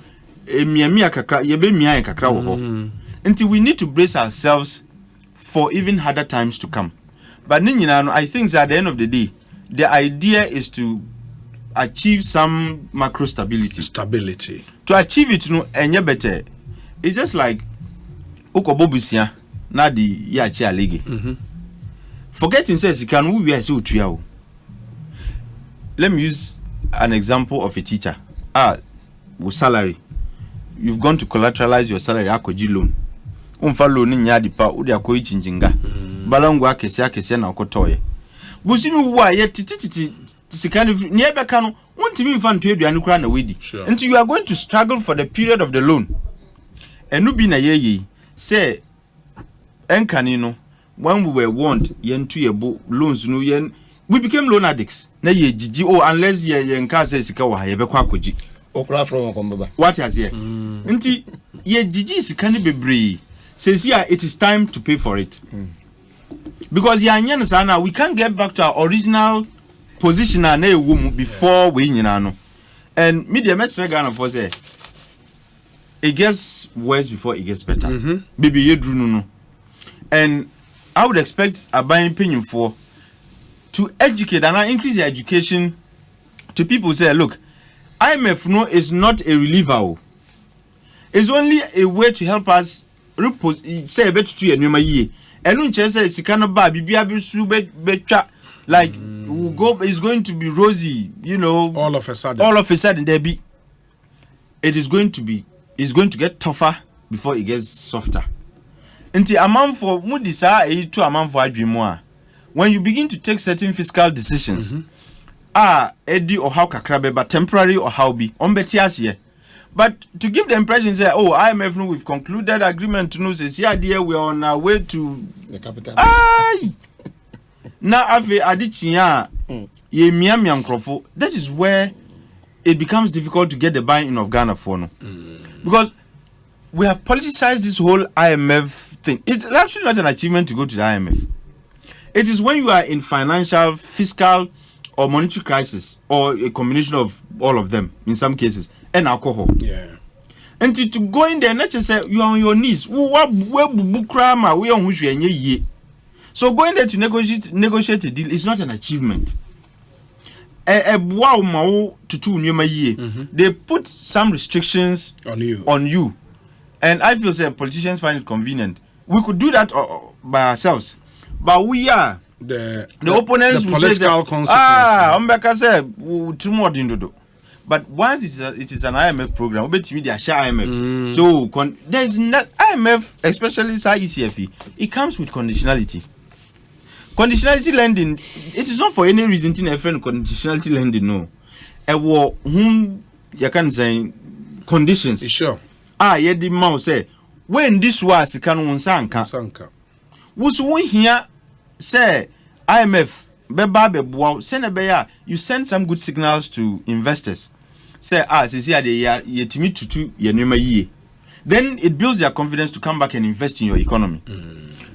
until we need to brace ourselves for even harder times to come. But I think that at the end of the day, the idea is to achieve some macro stability. To achieve it, better. It's just like Ukobobusia na di ya chia lege. Forgetting says can we are so trial. Let me use an example of a teacher. With salary. You've gone to collateralize your salary akoji loan. Umfa loan ni nya dipa udi akoyi chinjinga. Balangu akesi na okotoye. Busimi wa ye titi sikani ni ebe kanu untimi mfa nto eduane kura na wedi. Until you are going to struggle for the period of the loan. Enu bi na ye say enkanino when we were warned yen to ye loans no yen we became loan addicts na ye jiji unless ye nka say sika wa ye bekwa akoji okra from kombaba what has here nti ye jiji sika ni bebre says here it is time to pay for it because ya anya na we can't get back to our original position na ewu before we nyina no and media mestre Ghana for say it gets worse before it gets better. Baby, you do no. And I would expect a buying opinion for to educate and increase the education to people say, look, IMF is not a reliever. It's only a way to help us say a better to a new year. And when say sikana ba bibia like we'll go it's going to be rosy, all of a sudden there be it's going to get tougher before it gets softer. Until a man for Mudisa to a man for Adrimua. When you begin to take certain fiscal decisions, Eddie or how kakrabe, but temporary or how be on Betias. But to give the impression say, IMF we've concluded agreement to know says dear we are on our way to the capital. Now afi adichiya ye miam krofo. That is where it becomes difficult to get the buy-in of Ghana for no. Because we have politicized this whole IMF thing. It's actually not an achievement to go to the IMF. It is when you are in financial, fiscal, or monetary crisis, or a combination of all of them, in some cases, and alcohol. Yeah. And to go in there, not just say you are on your knees. So going there to negotiate a deal is not an achievement. They put some restrictions on you. And I feel say politicians find it convenient. We could do that by ourselves. But we are the opponents the political consequences. But once it is an IMF program, IMF. So there is not IMF, especially ECFE. It comes with conditionality. Conditionality lending, it is not for any reason in a friend conditionality lending, no. Whom you can say conditions. Sure. The mouse say when this was can sanka. Who's one here say IMF beba send you send some good signals to investors. Say say the year to me to ye then it builds their confidence to come back and invest in your economy.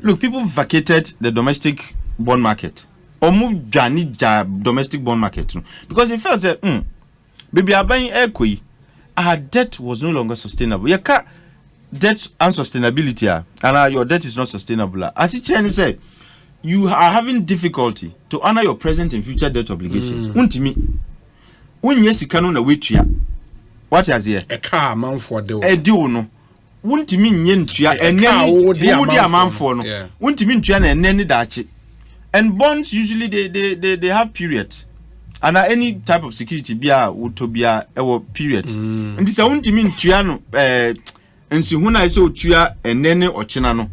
Look, people vacated the domestic bond market or moved domestic bond market because they felt that baby are buying equi, our debt was no longer sustainable. You can't debt unsustainability and your debt is not sustainable. As it said, you are having difficulty to honor your present and future debt obligations. Untimi when yesikano na wetua what is here a car man for the deal no wuntimi nye ntua eneni wudi amanfo no wuntimi ntua na eneni dachi. And bonds usually they have periods and any type of security bia utobia ewo period nti sa wuntimi ntua no ensihu na ise otua eneni ochina no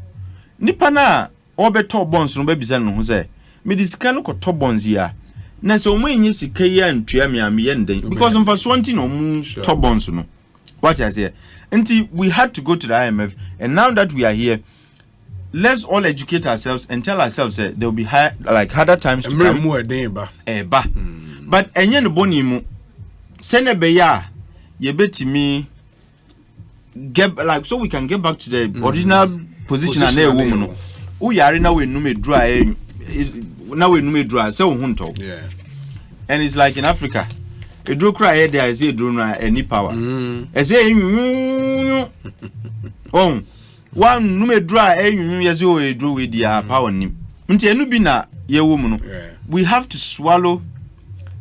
nipa na obeto bonds no babisa no ho say medisika no koto bonds ya na so mo enye sika ya ntua miame ye nden because of swanti no to bonds no what is here until we had to go to the IMF and now that we are here let's all educate ourselves and tell ourselves that there will be harder times to come but enye no boni mu sene be ya ye betimi get like so we can get back to the original position and na woman no uyare na we nume dry now we nume dry so hunto and it's like in Africa a draw cry there is a drone any power as a oh one nume dry yes o e draw with their power nim nti enu bi na ye woman we have to swallow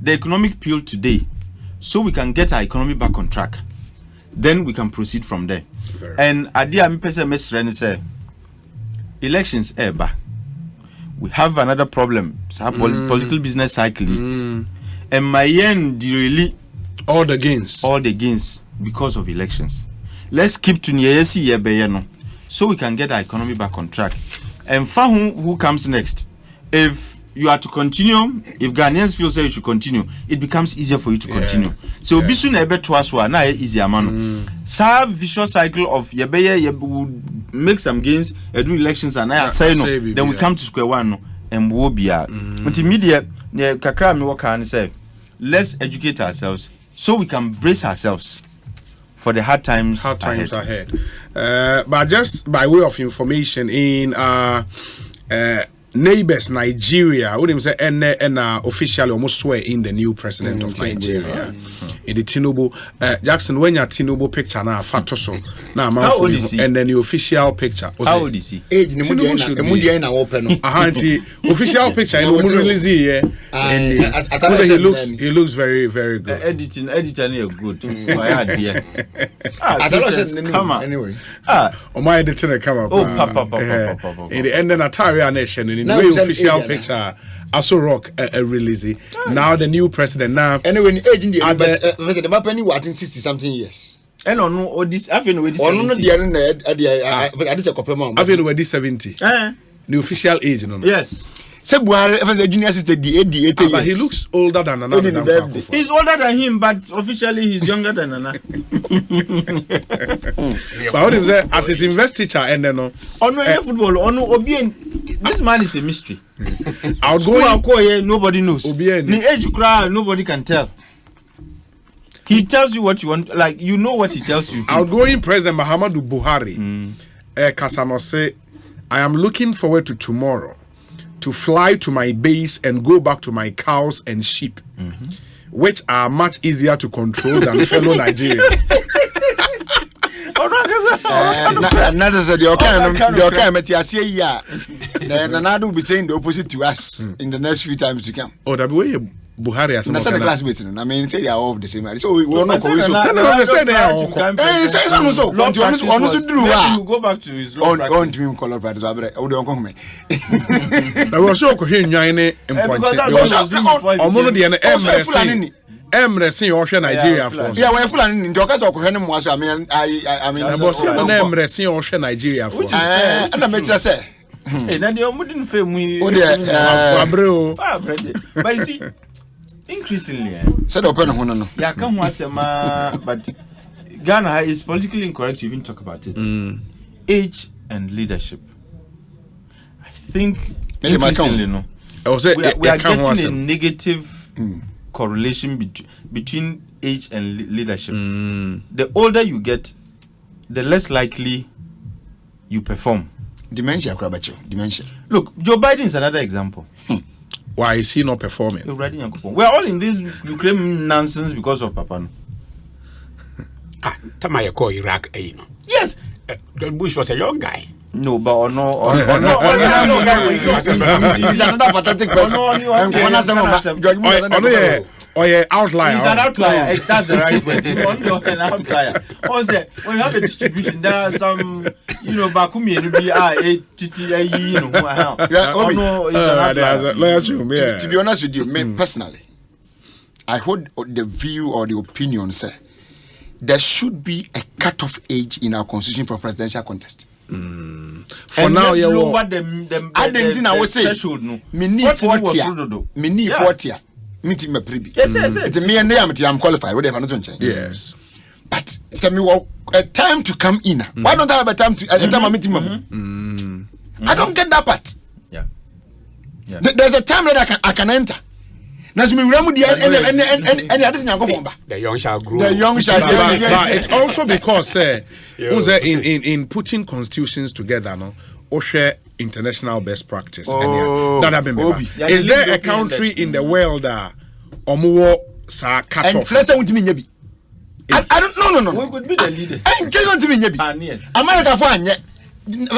the economic pill today so we can get our economy back on track, then we can proceed from there. And idea me person mesrene say elections eba we have another problem political business cycle and my end really all the gains because of elections. Let's keep to nyesi yebe no so we can get our economy back on track. And for who comes next, if you are to continue, if Ghanaians feel say you should continue, it becomes easier for you to continue. So bisu na ebe twas na easier man. Sa vicious cycle of yebe would make some gains, do elections and I say no, then we come to square one no, and we will be until media kakra me work and say let's educate ourselves so we can brace ourselves for the hard times ahead. But just by way of information, in neighbors Nigeria, what him say and officially almost swear in the new president of Nigeria. In the Tinubu Jackson, when your Tinubu picture now fatoso now and then the official picture. How old is he? Tinubu should be open. Official picture and release here. And he looks very, very good. Editing is good. Come on. Anyway. My editing come up. Oh, papa. In the end, Atari nation in the official picture. Also rock a release. Now the new president now. Anyway, aging the the Mapani what in 60 something years. And on all this I've been with this. On the I just a couple months. I've been with this 70. The official age, no. Yes. Say Buhari junior sister the 80 but he looks older than another. He's older than him, but officially he's younger than Nana. But what if say at his investiture and then no football this man is a mystery. Outgoing nobody knows. The age crowd nobody can tell. He tells you what you want, like you know what he tells you. Outgoing President Muhammadu Buhari Kasano say, I am looking forward to tomorrow to fly to my base and go back to my cows and sheep, which are much easier to control than fellow Nigerians. Another said your kind Nana will be saying the opposite to us in the next few times to come. Oh, that way Buhari has some classmates. I mean, say they are all of the same. So we will not go. They say they are all. You go back to his law practice. On to color practice. I don't come. I was so coherent. Emressing Ocean Nigeria for. Yeah, we're full in Jocas or Cohen was. I mean, I was Emressing Ocean Nigeria for. And I make you say, and you wouldn't fail me. But you see, increasingly, said open one. Yeah, come once a but Ghana is politically incorrect to even talk about it. Age and leadership. I think increasingly, no. We are getting a negative correlation between age and leadership. The older you get, the less likely you perform. Dementia, dementia. Look, Joe Biden is another example. Why is he not performing? We're all in this Ukraine nonsense because of Papa. Tamaya call Iraq, Yes. Bush was a young guy. No, but no. He's another pathetic person. Outlier. He's an outlier. That's the right word. He's an outlier. Also, when you have a distribution, there are some, Bakumi and To be honest with you, me personally, I hold the view or the opinion, sir, there should be a cutoff age in our constitution for presidential contest. For now, I didn't I would say, me need 40. Me need 40. Meeting my privy. Yes. It's me and I'm qualified. Whatever, not change. Yes. But some a time to come in. Why don't I have a time to a time I'm meeting? I don't get that part. Yeah. There's a time that I can enter. The young shall grow. The young shall grow. But it's also because in putting constitutions together, no, or share international best practice. Is there a country in the world that more cut off? I don't know. We could be the leader. Yes. America for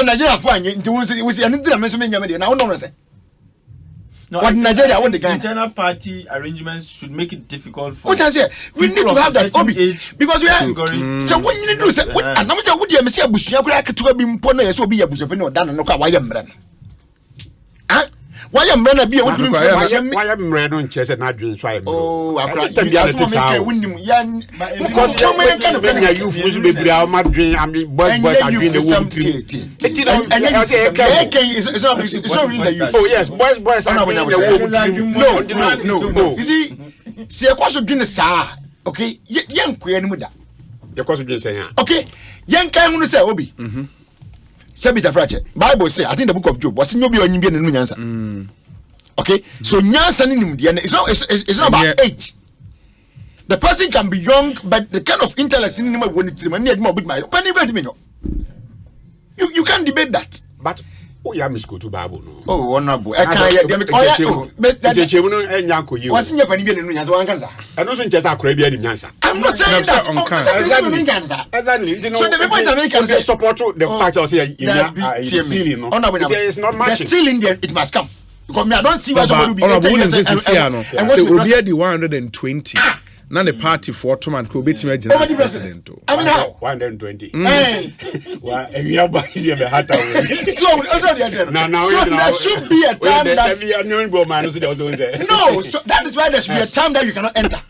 Nigeria for what Nigeria, what the guy? Internal party arrangements should make it difficult for. What I say, we need to have that because we are. So when you do say, what? And I'm just would you say Bushia could to be important? So be a Bushia no done no why am brand. Why am brand be a why am red on chess and not doing try. Oh, I because you fools be Madrid. I mean, boys are doing the woman. It's not really the youth. Oh yes, boys are doing the woman. No. You see, a course of doing the sa. Okay, young queen with that. The course of doing saying. Okay, young can say Obi. Sabita Fracture. Bible say, I think the book of Job was no be on Indian and answer. Okay, so Nyansa it's not about age. The person can be young, but the kind of intellect in him when it's more big mind. You can't debate that. But yeah, Miss Go to Babu. Oh, honorable. I can't what's in your penny in one cancer? I don't think just a credit in answer. I'm not saying that on cancer. Exactly. So the people can say support the fact of here ceiling. There is not much. The ceiling there, it must come. Because I don't see what's going to be. And what will be the 120? Now the party for Ottoman could be president. I mean, how 120. Well, we are buying the hat. So there should be a time that no. So that is why there should be a time that you cannot enter.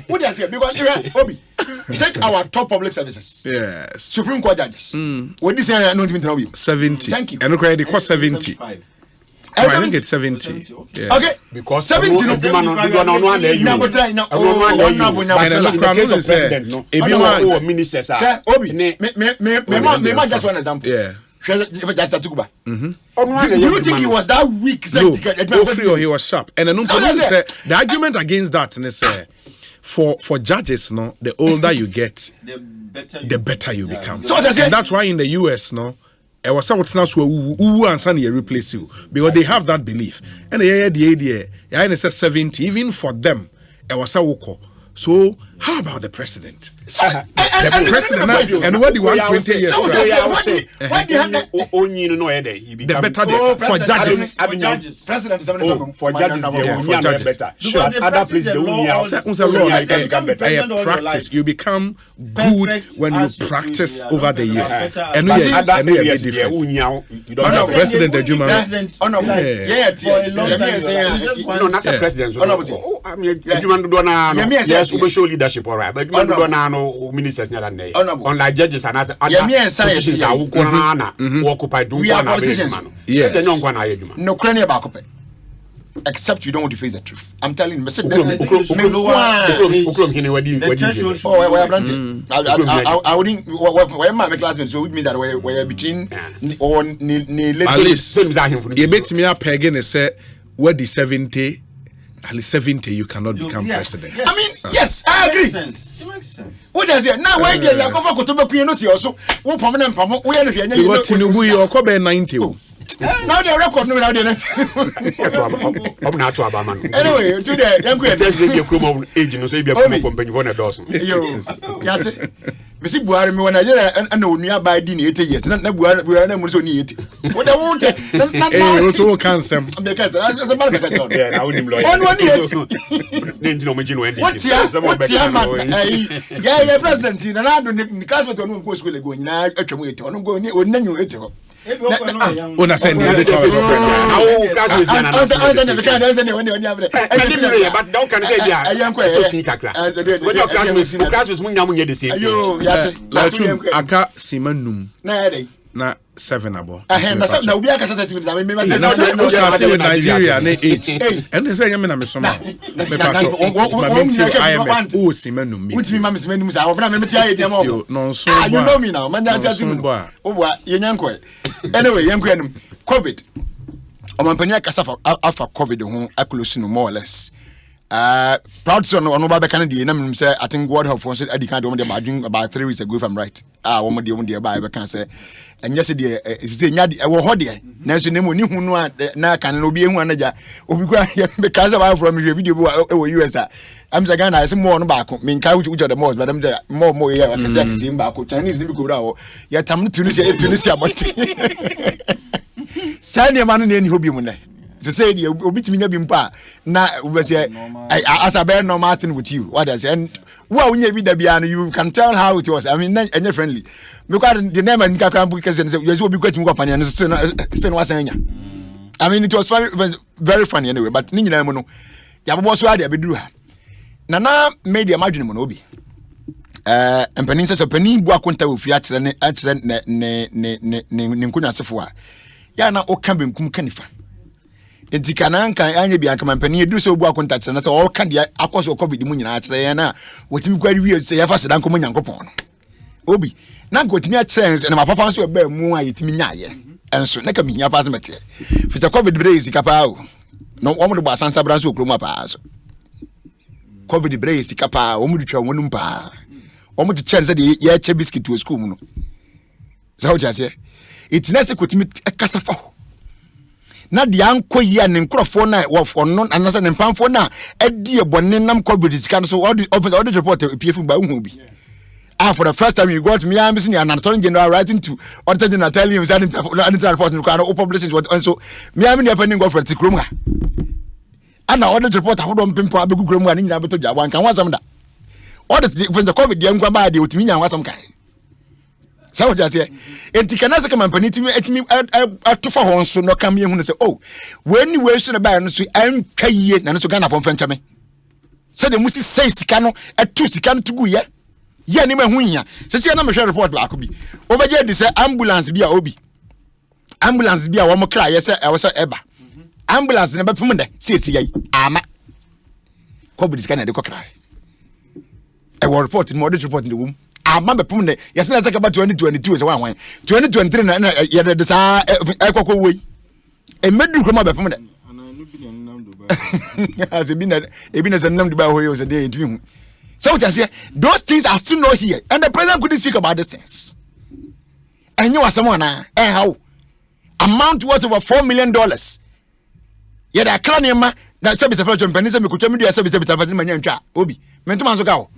What do I say? Because Obi, take our top public services. Yes. Supreme Court judges. What this year? No, 70. Thank you. And look, they cost 70. I think it's 70. Yeah. Okay, because 70 no ministers Obi, me just one example. Yeah. Do you think he was that weak? No, he was sharp. And then the argument against that is for judges, no, the older you get, the better you become. So that's why in the US, no, I was who and Sunny replace you because they have that belief. And the idea, I say 70, even for them, I was so how about the president? The president and what the 120 years? The better for judges. President for judges better. Sure, other places practice. You become good when you practice over the years. And we are different. President the Juma. Not a president. Yes, we show leadership, all right. But you don't know ministers near that day. Unlike judges and other politicians are who occupy do we are politicians. Yes. No crane about it. Except you don't want to face the truth. I'm telling you, I wouldn't. Why am I classmate? So it means that we're between or you bet me up again and say, what the 70? At least 70, you cannot become president. Yes. I mean, yes, I agree. makes sense. What does it now? Why do you go for Kotobaku? No, see also. Who permanent Pamo? We are the Tinubu, you are Kobe 90. Now the record no without it. Anyway, today, young queen. Just give you age, no, so you be a company for a dozen. Yo, Missy Buari, when I know nearby dinner 80 years, not Buari, we are not so neat. What I want to cancer. Because as a matter of fact, yeah, I wouldn't like one year. What's your man? Yeah, president, and I don't because we don't go school going now. I'm going to Una send but don't can say aka simanum na 7 abo na obi aka start with Nigeria na age and they say na me soma me pato o simanum with me mama simanum say obna me tia dem o no so you know me now man just me o boa yenyanko anyway yenko enum covid o man panya kasa afa covid ho close no more or less proud son no ba be kan dey na me say I think God help for say adi kan dey about 3 weeks ago if I'm right woman dey ba be kan say enye se dey say nya dey wo ho dey na so nemu ni hu no na kan no obi ehu anaja obi kwa because about from video US I'm saying Ghana is more no back me nka which the most but I'm more here I say same back Chinese be go ra ya tam Tunisia but sani man no ni hobi mu ne to say the obitimi nya bi mpa na we say as a bear normal thing with you what does and who nya bi da bia no you can tell how it was I mean any friendly because the name and kakran because say you obi kwatimi ko panya no still was anya I mean it was very funny anyway but ni nyina mu no ya bobo so ade abeduru ha na media madwene mu no obi empanin se panin bu akonta ofi a kire ne nkunyasefo a ya na oka benkum kanifa enti kanan kan anya bi anka mampani edu so bu akonta kire na se o ka dia akoso covid mu nyina kire ya na wotimi kwari wi se ya fa sedan ko nyankopon no obi na nkotimi a kire na mapapa so ba mu a yetimi nyaaye enso na ka mi nya pass mete fita covid bre isi kapa o no omo de bo asansa bra so okromu apa so covid bre isi kapa omo de twa wonum pa omo de kire se de ya che biscuit to school mu no so what you say itinase kotimi kasafa na de anko yi an nkrofo na wo no anase ne mpamfo na adi ebone nam covid sika so all the report pf ba hu bi for the first time you got me am seen an attorney general writing to auditor general telling him that the report no can publish what so me am ne pending go for tikrom ha ana audit report ahodo mpempo abegu krom ha ni nyina beto jabo an kan wasam da audit for the covid dia nkwa ba de otimi nya wasam kan so what you say enti kana se company timi etimi atofa hon so no kam ye hu say oh when we so na ba no so antwa yie na no so Ghana fon fenchame se de musi say sika no etu sika no tugu ye ye ni ma hu nya se se na me hwe report ba ko bi obeje di se ambulance bi a obi ambulance bi a wo mo kra ye se e wo se eba ambulance ne ba pum de se esi ye ama covid sika na de ko kra e wo report ni audit report ni wum ama be pum de ye se na se ka ba 2022 se wan 2023 na ye de sa ekoko wei e medu ko ma be pum de as e bi na se nam Dubai ho ye se de entumi hu. So what I say, those things are still not here, and the president couldn't speak about these things. And you are someone, how amount worth over $4 million. Yet I can't remember that service of Penny. Me could tell me the service of Penny. Obi, Mentoman's go.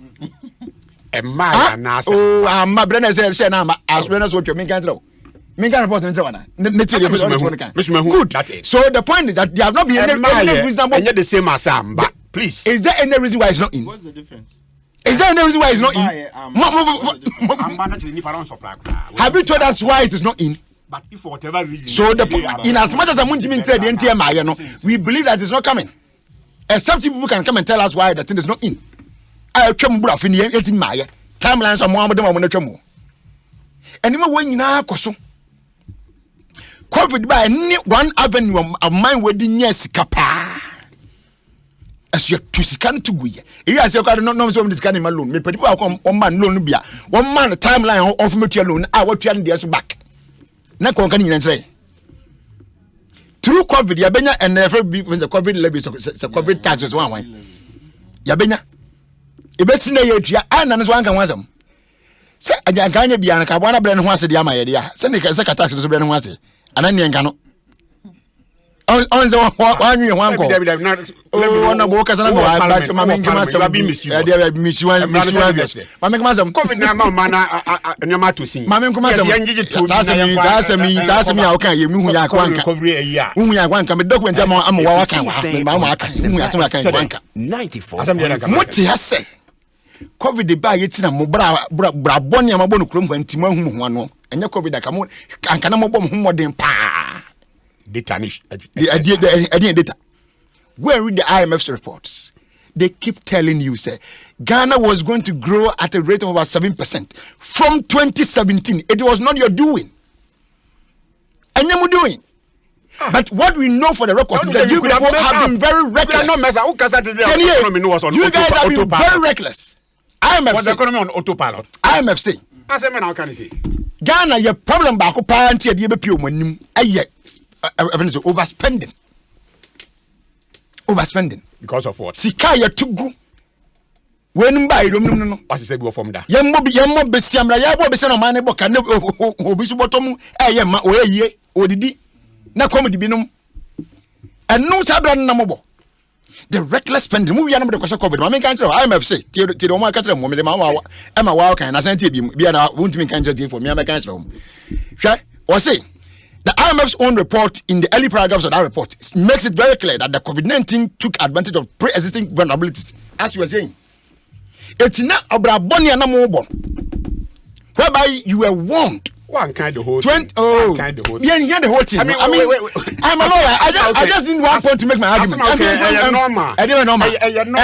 And my nasa. Oh, my brother said, as well as what you mean can't know. Me can't report on Joanna. Good. So the point is that there have not been any reasonable. And yet the same as Sam, but please. Is there any reason why it's not in? What's the difference? Is there any reason why it's not in? Have you told us why it is not in? But if for whatever reason. So in as much as I'm said the NTM, we believe that it's not coming. Except people can come and tell us why the thing is not in. I come bruff in the 18 Maya. Timelines are more than one. And even when you know, COVID by one avenue of mine wedding, yes, capa. As you to scan to we. If I say, I don't know some scanning alone. Me people come on man loan bia. 1 man timeline of material loan. I want to the back. Na konkan yin say. Through COVID, Yabenya and never be when the COVID levies, the COVID taxes one. Yabenya. ebesi na ye dua ana no so anka wansam se ajanka nya bia na ka bona bre no ho ase dia ma ye dia se ne ka se kata so bre no ho ase ana ne nka no on ze wanyu ho anko ona bo ka sana ba mama ngima se dia misiwan mama ngima se covid na ma na nyama to sin mama ngima se ya o kan ye mu hu ya kwanka hu ya kwanka me document am wa kan wa ma aka hu ya se ma kan kwanka 94 muti hase covid ba ye tina mo bra boni am bo no krom kwantima hu ho ano enye covid aka mo anka na mo bom hu modern pa data. Data. Go and read the IMF's reports. They keep telling you, say, Ghana was going to grow at a rate of about 7% from 2017. It was not your doing. And you're doing. But what we know for the records is that you people have been very reckless. You guys have been very reckless. IMF was the economy on autopilot. IMF say. How can you say? Ghana, your problem back up until the EBP money. Overspending because of what? Sika ya tugu when buy no what is say go from that yemmo besiamra ya bo besi no man bo ka obi su botom ma oyie odidi na komedi binom enu sabra na mo bo the reckless spending mu wi na mo de kwasha covid ma me kan tell IMF say tie o ma ka tell mo me de ma wa kan na santie bi na wontimi kan tell for me ma kan tell hwe o say the IMF's own report in the early paragraphs of that report makes it very clear that the COVID-19 took advantage of pre-existing vulnerabilities, as you were saying. It's not about Bonnie and Amobo, whereby you were warned. One kind of whole thing. Oh, kind of whole thing. Yeah, the whole thing. I mean, wait. I'm a lawyer. I just need one point to make my argument. Normal. I didn't normal.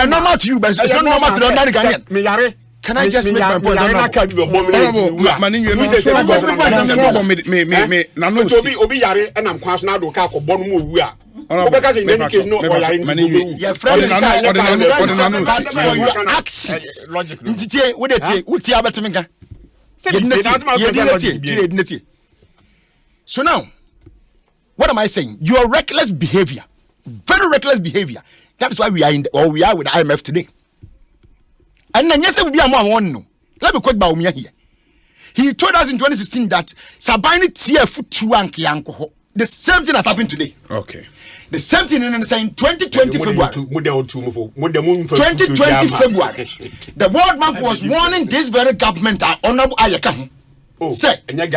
Normal to you, but it's not normal to the ordinary Ghanaian. Can I just make my point? Obi yare and I'm kwaso na do ka ko bonu mu wu a. Obeka say in any case no oyare ni. Your friend is actions. Ntitie wo de tie, wo tie abetemeka. So now, what am I saying? Your reckless behavior, very reckless behavior. That's why we are we are with the IMF today. And then yes, we be among no. Let me quote Baumia here. He told us in 2016 that Sabine TF two anko. The same thing has happened today. Okay. The same thing in saying 2020 February. 2020 February. The World Bank was warning this very government honorable Ayaka. Say, the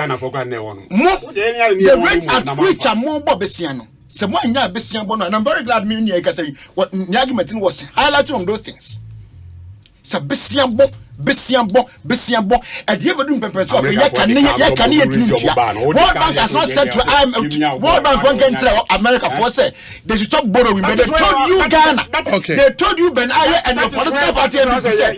rate at which are more Bobesiano. Someone Besiano, and I'm very glad me say what the argument was highlighted on those things. So Besiambo, and the ever doing pepper so World Bank has not said to World Bank one can tell America for say they should stop borrowing, but they told you Ghana. Okay. They told you Ben Aye and your political party and say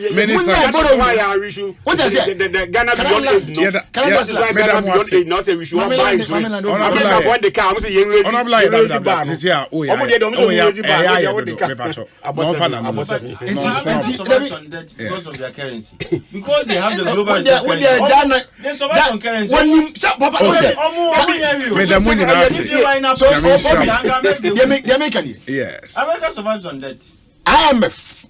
what does it? The Ghana beyond aid. Can I just like Ghana beyond aid? Not say we should buy it. What the car? I'm saying because of their currency. Because they have the global they survive on currency. When you Papa, yes. America survives on that. IMF.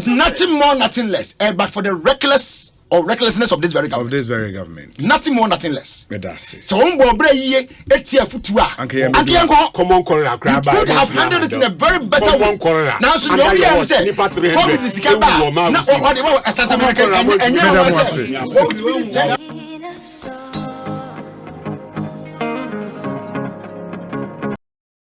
Nothing more, nothing less. But for the recklessness of this very government. Nothing more, nothing less. So on Bobre ye ETF Futua. Common Corona could have handled it in a very better way. Now so you say what is